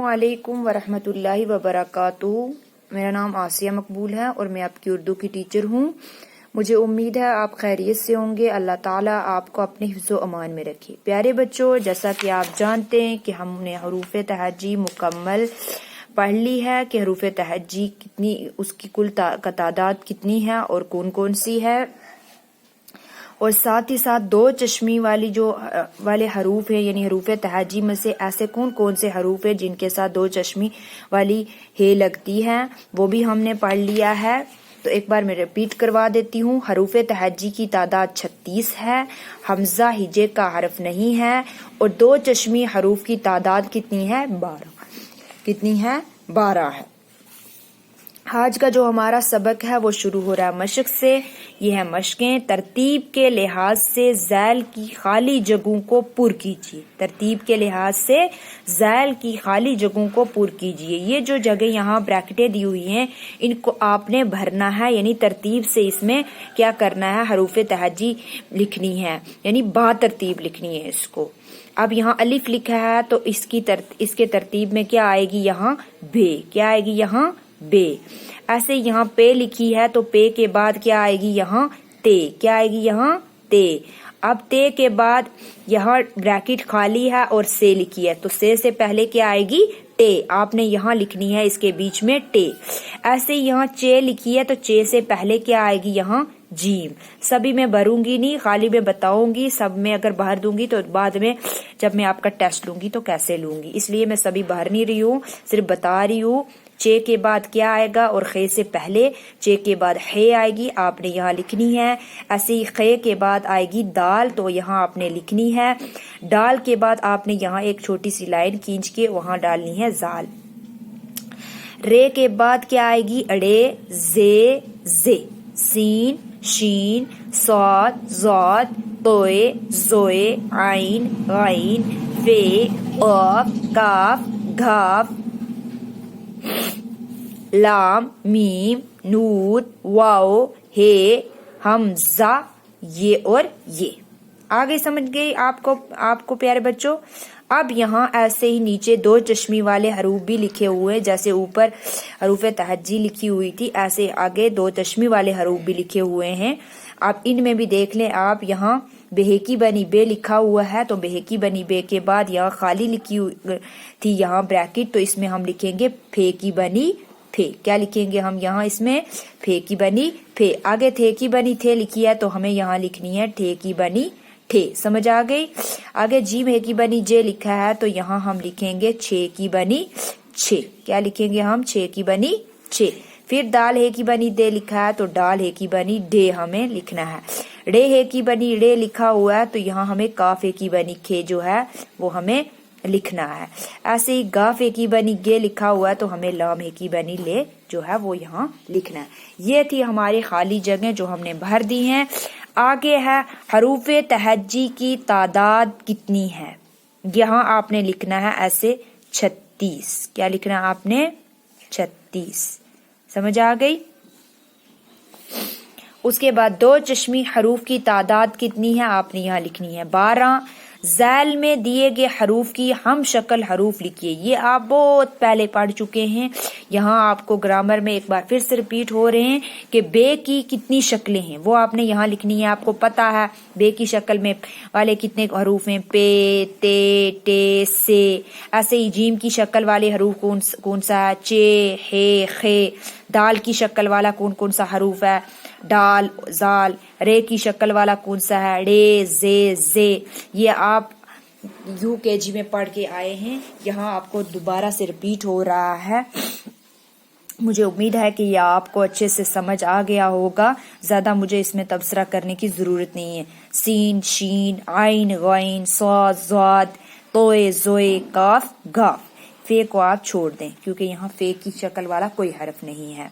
अस्सलामुअलैकुम वरहमतुल्लाहि वबरकातुहू। मेरा नाम आसिया मकबूल है और मैं आपकी उर्दू की टीचर हूँ। मुझे उम्मीद है आप खैरियत से होंगे। अल्लाह ताला आपको अपने हिफ्ज़ो अमान में रखे। प्यारे बच्चों, जैसा कि आप जानते हैं कि हमने हरूफ तहज्जी मुकम्मल पढ़ ली है कि हरूफ तहज्जी कितनी, उसकी कुल तादाद कितनी है और कौन कौन सी है, और साथ ही साथ दो चश्मी वाली वाले हरूफ है, यानी हरूफ तहज्जी में से ऐसे कौन कौन से हरूफ है जिनके साथ दो चश्मी वाली हे लगती है, वो भी हमने पढ़ लिया है। तो एक बार मैं रिपीट करवा देती हूँ। हरूफ तहज्जी की तादाद 36 है, हमजा हिजे का हरफ नहीं है, और दो चश्मी हरूफ की तादाद कितनी है? 12। कितनी है? 12 है। आज का जो हमारा सबक है वो शुरू हो रहा है मशक से। ये है मशकें। तरतीब के लिहाज से ज़ैल की खाली जगहों को पुर कीजिए। तरतीब के लिहाज से ज़ैल की खाली जगहों को पुर कीजिए। ये जो जगह यहाँ ब्रैकेटें दी हुई हैं, इनको आपने भरना है, यानी तरतीब से इसमें क्या करना है? हरूफ तहज्जी लिखनी है, यानी बा तरतीब लिखनी है इसको। अब यहाँ अलिफ लिखा है तो इसके तरतीब में क्या आएगी? यहाँ बे। क्या आएगी? यहाँ बे। ऐसे यहाँ पे लिखी है तो पे के बाद क्या आएगी? यहाँ ते। क्या आएगी? यहाँ ते। अब ते के बाद यहाँ ब्रैकेट खाली है और से लिखी है तो से पहले क्या आएगी? टे। आपने यहाँ लिखनी है इसके बीच में टे। ऐसे यहाँ चे लिखी है तो चे से पहले क्या आएगी? यहाँ जीम। सभी मैं भरूंगी नहीं, खाली मैं बताऊंगी। सब में अगर भर दूंगी तो बाद में जब मैं आपका टेस्ट लूंगी तो कैसे लूंगी, इसलिए मैं सभी भर नहीं रही हूँ, सिर्फ बता रही हूँ। चे के बाद क्या आएगा? और खे से पहले चे के बाद हे आएगी, आपने यहाँ लिखनी है। ऐसे ही खे के बाद आएगी दाल, तो यहाँ आपने लिखनी है। डाल के बाद आपने यहाँ एक छोटी सी लाइन खींच के वहां डालनी है जाल। रे के बाद क्या आएगी? अड़े, जे, सीन, शीन, सौद, ज़ौद, तोए, जोए, आइन, गाइन, फे, ऑफ, काफ, घाफ, लाम, मीम, नून, वाओ, हे, हमजा, ये और ये। आगे समझ गई आपको प्यारे बच्चों। अब यहाँ ऐसे ही नीचे दो चश्मी वाले हरूफ भी लिखे हुए, जैसे ऊपर हरूफ तहज्जी लिखी हुई थी, ऐसे आगे दो चश्मी वाले हरूफ भी लिखे हुए हैं। आप इनमें भी देख लें। आप यहाँ बेहकी बनी बे लिखा हुआ है तो बेहकी बनी बे के बाद यहाँ खाली लिखी थी यहाँ ब्रैकेट, तो इसमें हम लिखेंगे फे की बनी फे। क्या लिखेंगे हम यहाँ? इसमें फे की बनी फे। आगे थे की बनी थे लिखी है तो हमें यहाँ लिखनी है ठे की बनी ठे। समझ आ गई? आगे जीम है की बनी जे लिखा है तो यहाँ हम लिखेंगे छे की बनी छे। क्या लिखेंगे हम? छे की बनी छे। फिर दाल है की बनी दे लिखा है तो डाल है की बनी डे हमें लिखना है। रे है की बनी रे लिखा हुआ है तो यहाँ हमें काफ है की बनी खे जो है वो हमें लिखना है। ऐसे ही गाफ है की बनी गे लिखा हुआ है तो हमें लाम है की बनी ले जो है वो यहाँ लिखना है। ये थी हमारी खाली जगह जो हमने भर दी हैं। आगे है हरूफ तहज्जी की तादाद कितनी है। यहाँ आपने लिखना है ऐसे 36। क्या लिखना है आपने? 36। समझ आ गई? उसके बाद दो चश्मी हरूफ की तादाद कितनी है आपने यहाँ लिखनी है 12। ज़ैल में दिए गए हरूफ की हम शक्ल हरूफ लिखिए। ये आप बहुत पहले पढ़ चुके हैं। यहाँ आपको ग्रामर में एक बार फिर से रिपीट हो रहे हैं कि बे की कितनी शक्लें हैं वो आपने यहाँ लिखनी है। आपको पता है बे की शक्ल में वाले कितने हरूफ हैं? पे, ते, टे, से। ऐसे ही जीम की शक्ल वाले हरूफ कौन सा है? चे, हे, खे। दाल की शक्ल वाला कौन सा हरूफ है? डाल, जाल। रे की शक्ल वाला कौन सा है? रे, जे। ये आप UKG में पढ़ के आए हैं, यहाँ आपको दोबारा से रिपीट हो रहा है। मुझे उम्मीद है कि यह आपको अच्छे से समझ आ गया होगा। ज्यादा मुझे इसमें तबसरा करने की जरूरत नहीं है। सीन, शीन, आइन, गाइन, सौद, ज़ौद, तोए, जोए, काफ, गाफ। फे को आप छोड़ दें क्योंकि यहाँ फे की शक्ल वाला कोई हरफ नहीं है।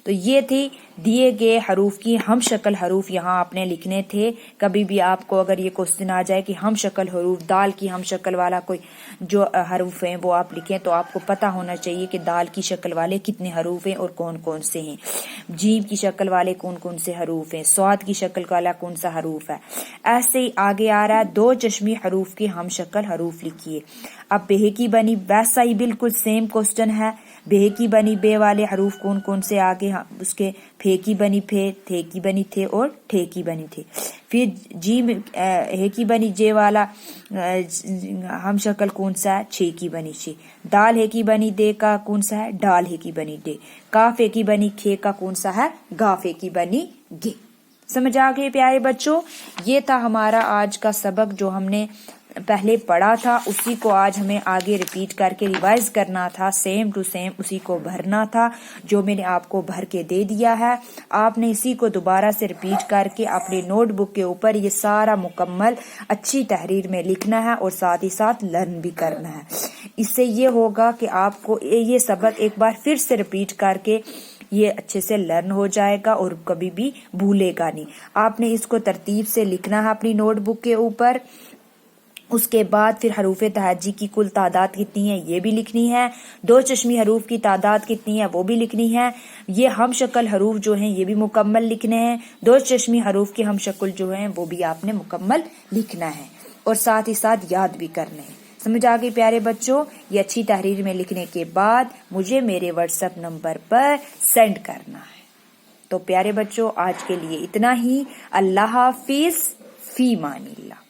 तो ये थी दिए गए हरूफ की हम शक्ल हरूफ यहाँ आपने लिखने थे। कभी भी आपको अगर ये क्वेश्चन आ जाए कि हम शक्ल हरूफ दाल की हम शक्ल वाला कोई جو حروف ہیں وہ آپ لکھیں، تو آپ کو پتہ ہونا چاہیے کہ دال کی شکل والے کتنے حروف ہیں اور کون کون سے ہیں، جیم کی شکل والے کون کون سے حروف ہیں، صاد کی شکل والا کون سا حروف ہے۔ ایسے ہی آگے آ رہا ہے 2 چشمی حروف کے ہم شکل حروف لکھیے۔ اب بے کی بنی ویسا ہی بالکل سیم کوسچن ہے، بے کی بنی بے والے حروف کون کون سے آگے اس کے، پھے کی بنی پھے، تھے کی بنی تھے اور ٹھے کی بنی تھے۔ پھر جیم ہے کی بنی جے والا ہم شکل کون سا ہے، چھ کی بنی چھ۔ دال ہے کی بنی دے کا کون سا ہے، ڈال ہے کی بنی ڈے۔ کاف ہے کی بنی کھے کا کون سا ہے، گاف ہے کی بنی گے۔ سمجھ آ گئے پیارے بچوں؟ یہ تھا ہمارا آج کا سبق جو ہم نے پہلے پڑھا تھا، اسی کو آج ہمیں آگے ریپیٹ کر کے ریوائز کرنا تھا، سیم ٹو سیم اسی کو بھرنا تھا جو میں نے آپ کو بھر کے دے دیا ہے۔ آپ نے اسی کو دوبارہ سے ریپیٹ کر کے اپنی نوٹ بک کے اوپر یہ سارا مکمل اچھی تحریر میں لکھنا ہے اور ساتھ ہی ساتھ لرن بھی کرنا ہے۔ اس سے یہ ہوگا کہ آپ کو یہ سبق ایک بار پھر سے ریپیٹ کر کے یہ اچھے سے لرن ہو جائے گا اور کبھی بھی بھولے گا نہیں۔ آپ نے اس کو ترتیب سے لکھنا ہے اپنی نوٹ بک کے اوپر۔ اس کے بعد پھر حروف تہجی کی کل تعداد کتنی ہے یہ بھی لکھنی ہے، 2 چشمی حروف کی تعداد کتنی ہے وہ بھی لکھنی ہے، یہ ہم شکل حروف جو ہیں یہ بھی مکمل لکھنے ہیں، 2 چشمی حروف کے ہم شکل جو ہیں وہ بھی آپ نے مکمل لکھنا ہے اور ساتھ ہی ساتھ یاد بھی کرنے ہیں۔ سمجھ آ گئی پیارے بچوں؟ یہ اچھی تحریر میں لکھنے کے بعد مجھے میرے واٹس ایپ نمبر پر سینڈ کرنا ہے۔ تو پیارے بچوں آج کے لیے اتنا ہی، اللہ حافظ، فی امان اللہ۔